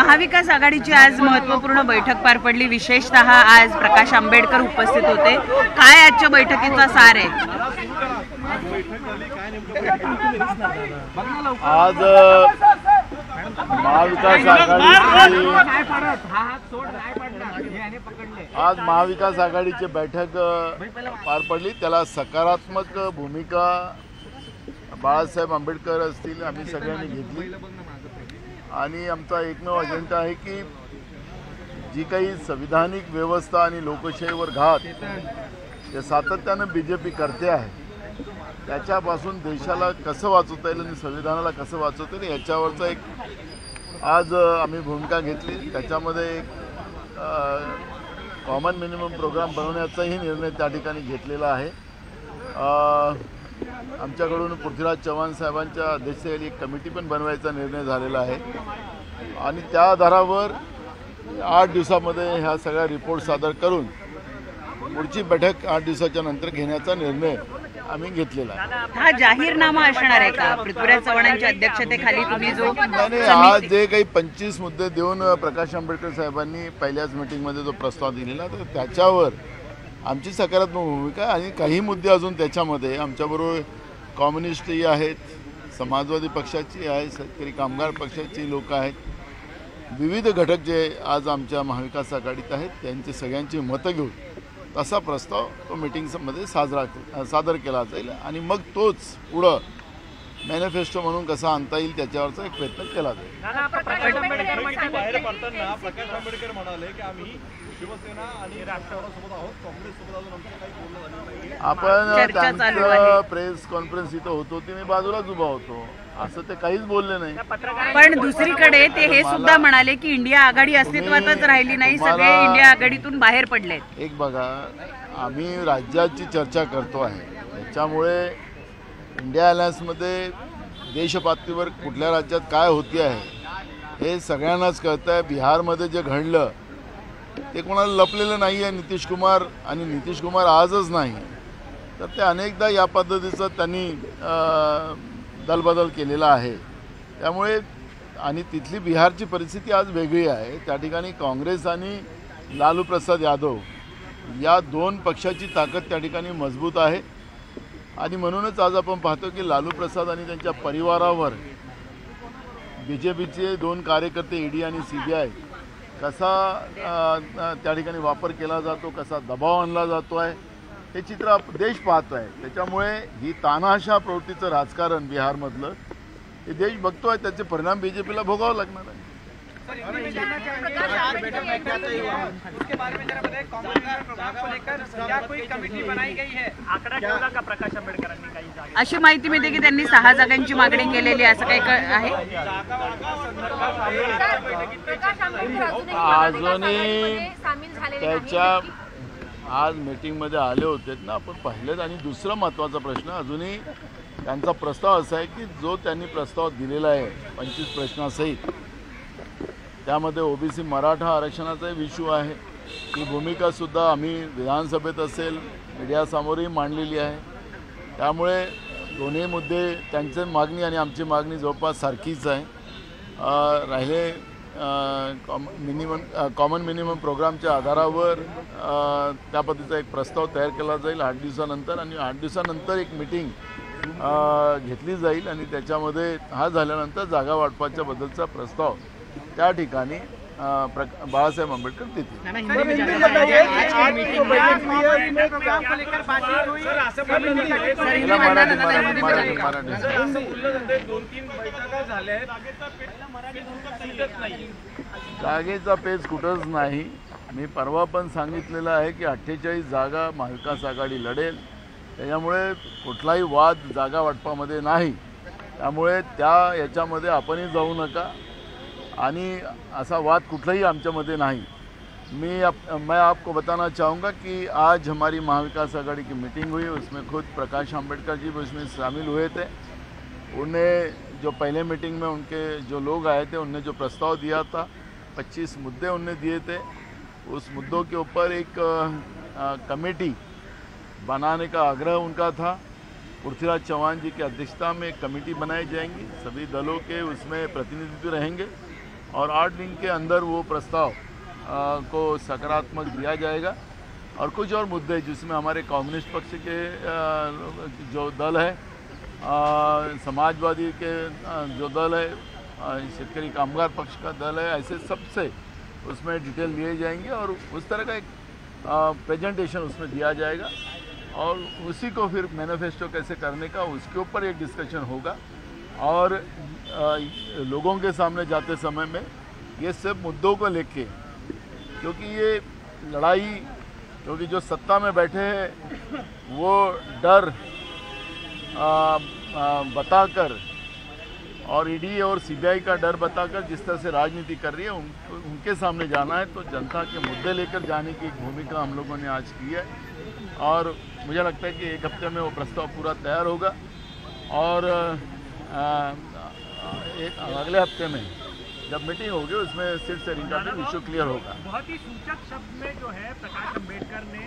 महाविकास आघाडीची आज महत्त्वपूर्ण बैठक पार पडली। विशेषतः आज प्रकाश आंबेडकर उपस्थित होते। काय आजच्या बैठकीचा सार आहे? आज महाविकास आघाडीची बैठक पार पडली। त्याला सकारात्मक भूमिका बाळासाहेब आंबेडकर असतील आम्ही सगळ्यांनी घेतली आणि आमचा एकमेव अजेंडा आहे की जी काही संविधानिक व्यवस्था आणि लोकशाहीवर घात जे सातत्यानं बीजेपी करते आहे त्याच्यापासून देशाला कसं वाचवता येईल आणि संविधानाला कसं वाचवता येईल याच्यावरचा एक आज आम्ही भूमिका घेतली। त्याच्यामध्ये एक कॉमन मिनिमम प्रोग्राम बनवण्याचाही निर्णय त्या ठिकाणी घेतलेला आहे। आमच्याकडून पृथ्वीराज चव्हाण साहेबांच्या अध्यक्षतेखाली एक कमिटी पण बनवायचा निर्णय झालेला आहे आणि त्या आधारावर 8 दिवसामध्ये ह्या सगळ्या रिपोर्ट सादर करून पुढची बैठक 8 दिवसाच्या नंतर घेण्याचा निर्णय आम्ही घेतलेला आहे। हा जाहीरनामा असणार आहे का? पृथ्वीराज चव्हाणांच्या अध्यक्षतेखाली तुम्ही जो नाही आज जे काही 25 मुद्दे देऊन प्रकाश आंबेडकर साहेबांनी पहिल्याच मीटिंगमध्ये जो प्रस्ताव दिलेला तर त्याच्यावर आमची सकारात्मक भूमिका आणि काही मुद्दे अजून त्याच्यामध्ये आमच्याबरोबर कम्युनिस्टही आहेत, समाजवादी पक्षाची आहे, शेतकरी कामगार पक्षाची लोक आहेत, विविध घटक जे आज आमच्या महाविकास आघाडीत आहेत त्यांची सगळ्यांची मतं घेऊन तसा प्रस्ताव तो मीटिंगमध्ये सादर केला जाईल आणि मग तोच पुढं मॅनिफेस्टो म्हणून कसा आणता येईल त्याच्यावरचा एक प्रयत्न केला जाईल। प्रकाश आंबेडकर म्हणाले की आम्ही शिवसेना आणि राष्ट्रवादीसोबत आहोत, काँग्रेससोबत अजून आमचं काही बोलणं झालं नाही। आपण त्यांचं प्रेस कॉन्फरन्स इथं होतो ते मी बाजूलाच उभा होतो, असं ते काहीच बोलले नाही। पण दुसरीकडे ते हे सुद्धा म्हणाले की इंडिया आघाडी अस्तित्वातच राहिली नाही, सगळे इंडिया आघाडीतून बाहेर पडले। एक बघा, आम्ही राज्याची चर्चा करतो आहे त्याच्यामुळे इंडिया अलायन्समध्ये देशपातळीवर कुठल्या राज्यात काय होते आहे हे सगळ्यांनाच कळतं आहे। बिहारमध्ये जे घडलं ते कोणाला लपलेलं नाही आहे। नितीश कुमार आजच नाही तर ते अनेकदा या पद्धतीचं त्यांनी दलबदल केलेला आहे। त्यामुळे आणि तिथली बिहारची परिस्थिती आज वेगळी आहे। त्या ठिकाणी काँग्रेस आणि लालू प्रसाद यादव या दोन पक्षाची ताकद त्या ठिकाणी मजबूत आहे आणि म्हणूनच आज आपण पाहतो की लालू प्रसाद आणि त्यांच्या परिवारावर बीजेपीचे 2 कार्यकर्ते ईडी आणि सीबीआय कसा त्या ठिकाणी वापर केला जातो, कसा दबाव आणला जातो आहे हे चित्र देश पाहतो आहे। त्याच्यामुळे ही तानाशा प्रवृत्तीचं राजकारण बिहारमधलं हे देश बघतो आहे, त्याचे परिणाम बीजेपीला भोगावं लागणार आहे। अशी माहिती मिळते की त्यांनी 6 जागांची मागणी केलेली असं काही आहे। अजूनही त्याच्या आज मीटिंगमध्ये आले होते ना, आपण पाहिलेत। आणि दुसरा महत्त्वाचा प्रश्न अजूनही त्यांचा प्रस्ताव असा आहे की जो त्यांनी प्रस्ताव दिलेला आहे 25 प्रश्नासहित त्यामध्ये ओबीसी मराठा आरक्षणाचा इश्यू आहे। ही भूमिकासुद्धा आम्ही विधानसभेत असेल मीडियासमोरही मांडलेली आहे। त्यामुळे दोन्ही मुद्दे त्यांची मागणी आणि आमची मागणी जवळपास सारखीच आहे। राहिले कॉमन मिनिमम प्रोग्रामच्या आधारावर त्या पद्धतीचा एक प्रस्ताव तयार केला जाईल 8 दिवसानंतर आणि 8 दिवसानंतर एक मीटिंग घेतली जाईल आणि त्याच्यामध्ये हा झाल्यानंतर जागा वाटपाच्या बद्दलचा प्रस्ताव त्या ठिकाणी बाळासाहेब आंबेडकर देतील। जागेचा पेच कुठंच नाही। मी परवा पण सांगितलेलं आहे की 48 जागा महाविकास आघाडी लढेल, त्याच्यामुळे कुठलाही वाद जागा वाटपामध्ये नाही। त्यामुळे याच्यामध्ये आपणही जाऊ नका आणि असा वाद कुठलाही आमच्यामध्ये नहीं। मैं आपको बताना चाहूँगा कि आज हमारी महाविकास आघाड़ी की मीटिंग हुई, उसमें खुद प्रकाश आंबेडकर जी भी उसमें शामिल हुए थे। उन्हें जो पहले मीटिंग में उनके जो लोग आए थे उनने जो प्रस्ताव दिया था 25 मुद्दे उनने दिए थे, उस मुद्दों के ऊपर एक कमेटी बनाने का आग्रह उनका था। पृथ्वीराज चव्हाण जी की अध्यक्षता में एक कमेटी बनाई जाएंगी, सभी दलों के उसमें प्रतिनिधित्व रहेंगे और 8 दिन के अंदर वो प्रस्ताव को सकारात्मक दिया जाएगा। और कुछ और मुद्दे जिसमें हमारे कम्युनिस्ट पक्ष के जो दल है, समाजवादी के जो दल है, शेतकरी कामगार पक्ष का दल है, ऐसे सबसे उसमें डिटेल लिए जाएंगे और उस तरह का एक प्रेजेंटेशन उसमें दिया जाएगा और उसी को फिर मैनिफेस्टो कैसे करने का उसके ऊपर एक डिस्कशन होगा। और लोगों के सामने जाते समय में ये सब मुद्दों को लेके, क्योंकि ये लड़ाई, क्योंकि जो सत्ता में बैठे हैं वो डर बताकर और ईडी और सीबीआई का डर बताकर जिस तरह से राजनीति कर रही है, उनके सामने जाना है तो जनता के मुद्दे लेकर जाने की एक भूमिका हम लोगों ने आज की है। और मुझे लगता है कि 1 हफ्ते में वो प्रस्ताव पूरा तैयार होगा और अगले हफ्ते में जब मीटिंग होगी उसमें सीट शेयरिंग का भी इशू क्लियर होगा। बहुत ही सूचक शब्द में जो है प्रकाश अम्बेडकर ने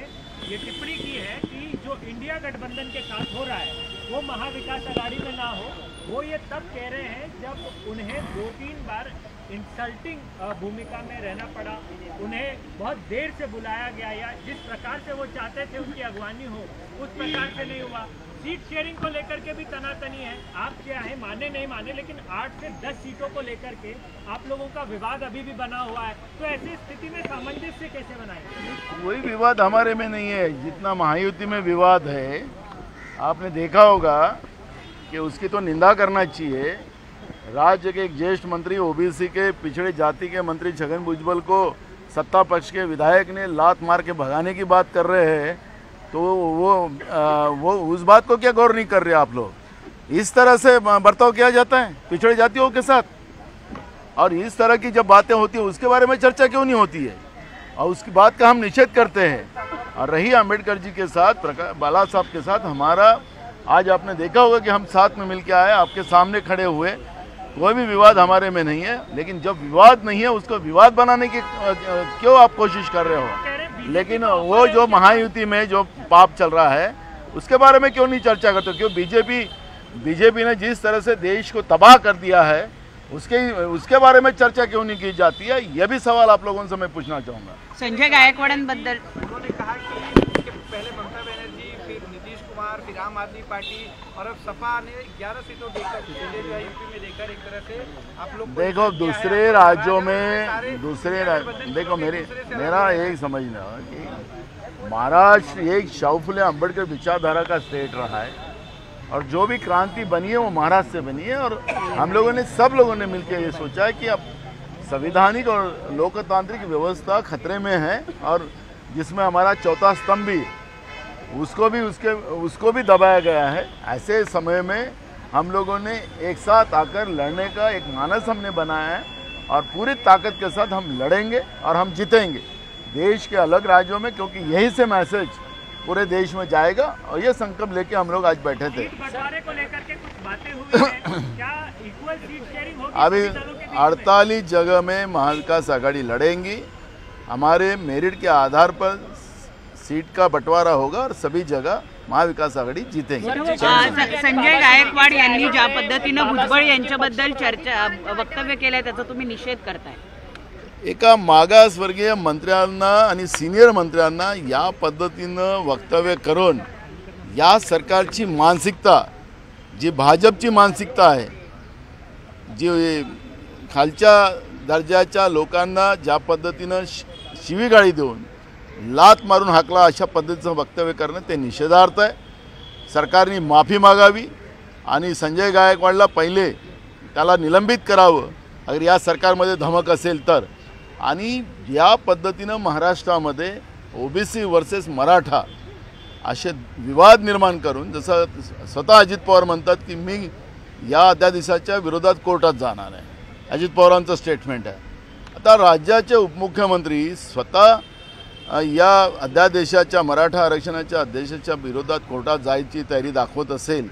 ये टिप्पणी की है कि जो इंडिया गठबंधन के साथ हो रहा है वो महाविकास अघाड़ी में ना हो। वो ये तब कह रहे हैं जब उन्हें 2-3 बार इंसल्टिंग भूमिका में रहना पड़ा, उन्हें बहुत देर से बुलाया गया या जिस प्रकार से वो चाहते थे उनकी अगवानी हो उस प्रकार से नहीं हुआ। सीट शेयरिंग को लेकर के भी तनातनी है, आप क्या है माने नहीं माने, लेकिन 8 से 10 सीटों को लेकर के आप लोगों का विवाद अभी भी बना हुआ है। तो ऐसी स्थिति में सामंजस्य कैसे बनाएंगे? कोई विवाद हमारे में नहीं है, जितना महायुति में विवाद है आपने देखा होगा कि उसकी तो निंदा करना चाहिए। राज्य के एक ज्येष्ठ मंत्री ओबीसी के पिछड़े जाति के मंत्री छगन भुजबल को सत्ता पक्ष के विधायक ने लात मार के भगाने की बात कर रहे हैं, तो वो उस बात को क्या गौर नहीं कर रहे आप लोग? इस तरह से बर्ताव किया जाता है पिछड़े जातियों के साथ, और इस तरह की जब बातें होती है उसके बारे में चर्चा क्यों नहीं होती है? और उसकी बात का हम निषेध करते हैं। और रही अम्बेडकर जी के साथ, बाला साहब के साथ हमारा, आज आपने देखा होगा कि हम साथ में मिलकर आए, आपके सामने खड़े हुए, कोई भी विवाद हमारे में नहीं है। लेकिन जब विवाद नहीं है उसको विवाद बनाने की क्यों आप कोशिश कर रहे हो? लेकिन वो जो महायुति में जो पाप चल रहा है उसके बारे में क्यों नहीं चर्चा करते? क्यों बीजेपी ने जिस तरह से देश को तबाह कर दिया है उसके बारे में चर्चा क्यों नहीं की जाती है? यह भी सवाल आप लोगों से मैं पूछना चाहूँगा। संजय गायकवाडांबद्दल उन्होंने कहा कि पहले ममता बनर्जी, फिर नीतीश कुमार, फिर आम आदमी पार्टी और अब सपा ने 11 सीटों देकर जो है यूपी में देकर एक तरह से आप लोग देखो दूसरे राज्यों में देखो मेरा एक समझना कि महाराष्ट्र एक शाहफुले अम्बेडकर विचारधारा का स्टेट रहा है और जो भी क्रांति बनी है वो महाराष्ट्र से बनी है। और हम लोगों ने, सब लोगों ने मिलकर ये सोचा है कि अब संवैधानिक और लोकतांत्रिक व्यवस्था खतरे में है और जिसमें हमारा चौथा स्तंभ भी, उसको भी दबाया गया है। ऐसे समय में हम लोगों ने एक साथ आकर लड़ने का एक मानस हमने बनाया है और पूरी ताकत के साथ हम लड़ेंगे और हम जीतेंगे देश के अलग राज्यों में, क्योंकि यही से मैसेज पूरे देश में जाएगा। और ये संकल्प लेके हम लोग आज बैठे थे। बंटवारे को लेकर के कुछ बातें हुई हैं, क्या इक्वल सीट शेयरिंग होगी? अभी 48 जगह में महाविकास आघाड़ी लड़ेंगी। हमारे मेरिट के आधार पर सीट का बंटवारा होगा और सभी जगह महाविकास आघाड़ी जीतेंगे। संजय गायकवाड यांनी ज्या पद्धतीनं भुजबळ यांच्याबद्दल वक्तव्य केलंय त्याचा तुम्ही निषेध करताय? एका मागासवर्गीय मंत्र्यांना आणि सिनियर मंत्र्यांना या पद्धतीनं वक्तव्य करून या सरकारची मानसिकता, जी भाजपची मानसिकता आहे, जी खालच्या दर्जाच्या लोकांना ज्या पद्धतीनं शिवीगाळी देऊन लात मारून हाकला अशा पद्धतीचं वक्तव्य करणं ते निषेधार्थ आहे। सरकारने माफी मागावी आणि संजय गायकवाडला पहिले त्याला निलंबित करावं अगर या सरकारमध्ये धमक असेल तर। आणि या पद्धतीनं महाराष्ट्रामध्ये ओबीसी वर्सेस मराठा असे विवाद निर्माण करून, जसं स्वतः अजित पवार म्हणतात की मी या अध्यादेशाच्या विरोधात कोर्टात जाणार आहे, अजित पवारांचं स्टेटमेंट आहे। आता राज्याचे उपमुख्यमंत्री स्वतः या अध्यादेशाच्या, मराठा आरक्षणाच्या अध्यादेशाच्या विरोधात कोर्टात जायची तयारी दाखवत असेल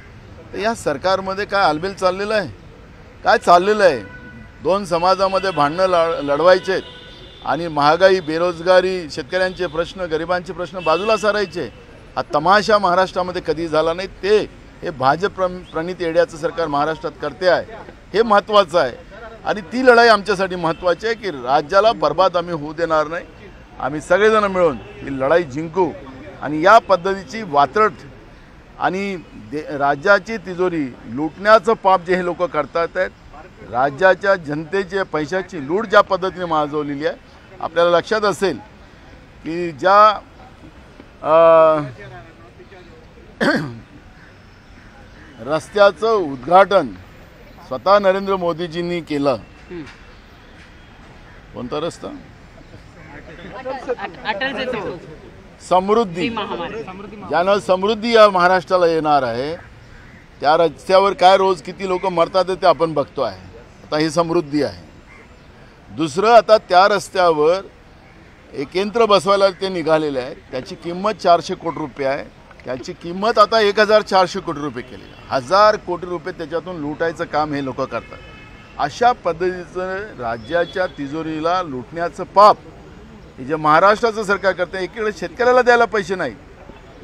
तर या सरकारमध्ये काय आलबेल चाललेलं आहे? काय चाललेलं आहे? दोन समाजामध्ये भांडणं लढवायचे आणि महागाई, बेरोजगारी, शेतकऱ्यांचे प्रश्न, गरिबांचे प्रश्न बाजूला सारायचे। हा तमाशा महाराष्ट्रामध्ये कधी झाला नाही। हे भाजप प्रणित येड्याचं सरकार महाराष्ट्रात करते आहे, हे महत्त्वाचं आहे। आणि ती लढाई आमच्यासाठी महत्त्वाची आहे की राज्याला बर्बाद आम्ही होऊ देणार नाही. आम्ही सगळेजण मिळून ही लढाई जिंकू आणि या पद्धतीची वात्रट आणि राज्याची तिजोरी लुटण्याचं पाप जे हे लोक करतात आहेत, राज्याच्या जनतेच्या पैशाची लूट ज्या पद्धतीने माजवलेली आहे. आपल्याला लक्षात असेल की ज्या रस्त्याचं उद्घाटन स्वतः नरेंद्र मोदीजींनी केलं. कोणता रस्ता? अटल सेतू समृद्धी. ज्यानं समृद्धी या महाराष्ट्राला येणार आहे त्या रस्त्यावर काय रोज किती लोक मरतात ते आपण बघतो आहे. आता ही समृद्धी आहे. दुसरं, आता त्या रस्त्यावर एक यंत्र बसवायला ते निघालेले आहे. त्याची किंमत 400 कोटी रुपये आहे. त्याची किंमत आता 1400 कोटी रुपये केली. 1000 कोटी रुपये त्याच्यातून लुटायचं काम हे लोक करतात. अशा पद्धतीचं राज्याच्या तिजोरीला लुटण्याचं पाप हे जे महाराष्ट्राचं सरकार करते. एकीकडे शेतकऱ्याला द्यायला पैसे नाहीत,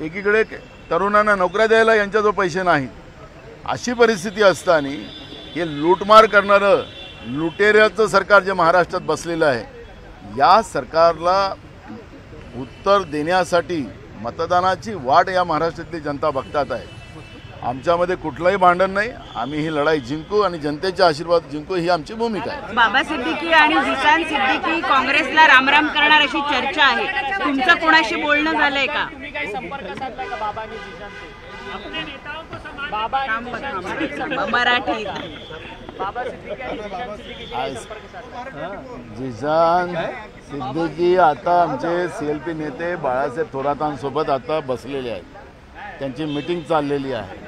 एकीकडे तरुणांना नोकऱ्या द्यायला यांच्याजवळ पैसे नाहीत. अशी परिस्थिती असताना हे लूटमार करणारं लुटेऱ्याचं सरकार जे महाराष्ट्रात बसलेलं आहे, या सरकारला उत्तर देण्यासाठी मतदानाची वाट या महाराष्ट्रातली जनता बघतात आहे. आमच्यामध्ये कुठलंही भांडण नाही. आम्ही ही लढाई जिंकू आणि जनतेचा आशीर्वाद जिंकू ही आमची भूमिका आहे. बाबा सिद्दीकी आणि झिशान सिद्दीकी काँग्रेसला रामराम करणार अशी चर्चा आहे. तुमचं कोणाशी बोलणं झालंय का? तुम्ही काही संपर्क साधलाय का बाबांनी झिशानचे? अपने नेताओं को समान बाबा मराठी बाबा सिद्दीकी आणि झिशान सिद्दीकीशी काही संपर्क साधलाय? झिशान सिद्दीकी आता आमचे CLP नेते बाळासाहेब थोरातांसोबत आता बसलेले आहेत. त्यांची मीटिंग चाललेली आहे.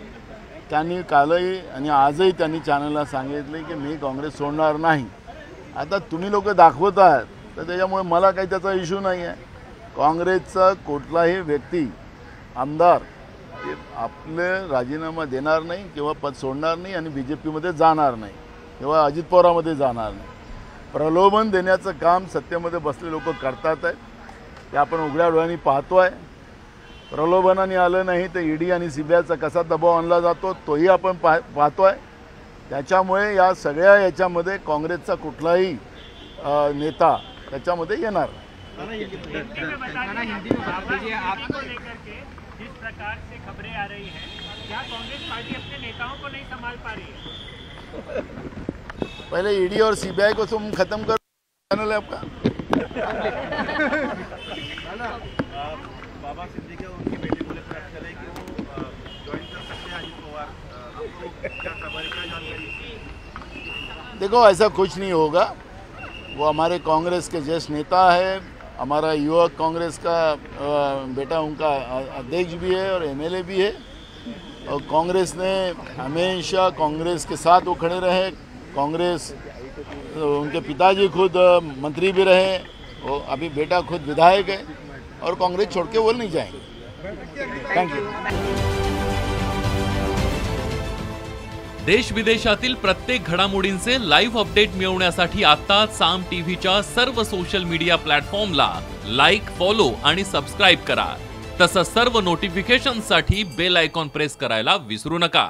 त्यांनी कालही आणि आजही त्यांनी चॅनलला सांगितले की मी काँग्रेस सोडणार नाही. आता तुम्ही लोक दाखवत आहात तर त्याच्यामुळे मला काही त्याचा इश्यू नाही आहे. काँग्रेसचा कुठलाही व्यक्ती आमदार आपले राजीनामा देणार नाही किंवा पद सोडणार नाही आणि BJPमध्ये जाणार नाही किंवा अजित पवारामध्ये जाणार नाही. प्रलोभन देण्याचं काम सत्तेमध्ये बसले लोक करतात आहेत. ते आपण उघड्या डोळ्यांनी पाहतो आहे. प्रलोभनाने आलं नाही तर ED आणि CBIचा कसा दबाव आणला जातो तोही आपण पाहतो आहे. त्याच्यामुळे या सगळ्या याच्यामध्ये काँग्रेसचा कुठलाही नेता त्याच्यामध्ये येणार. जिस प्रकार से खबरें आ रही हैं, क्या कांग्रेस पार्टी अपने नेताओं को नहीं संभाल पा रही है? पहले ED और CBI को तुम खत्म कर चैनल है आपका. बाबा सिद्दीकी और उनकी बेटी को लेकर चले कि वो ज्वाइन कर सकते हैं अजित पवार. आपको क्या खबर है, क्या जानकारी? देखो, ऐसा कुछ नहीं होगा. वो हमारे कांग्रेस के ज्येष्ठ नेता है. हमारा युवक कांग्रेस का बेटा उनका अध्यक्ष भी है और MLA भी है. और कांग्रेस ने हमेशा कांग्रेस के साथ वो खड़े रहे. कांग्रेस, उनके पिताजी खुद मंत्री भी रहे, वो अभी बेटा खुद विधायक है और कांग्रेस छोड़ के वो नहीं जाएंगे. Thank you. देश विदेशातील प्रत्येक घडामोडींचे लाईव्ह अपडेट मिळवण्यासाठी आता साम टीव्हीच्या सर्व सोशल मीडिया प्लॅटफॉर्मला लाईक, फॉलो आणि सबस्क्राईब करा. तसंच सर्व नोटिफिकेशनसाठी बेल आयकॉन प्रेस करायला विसरू नका.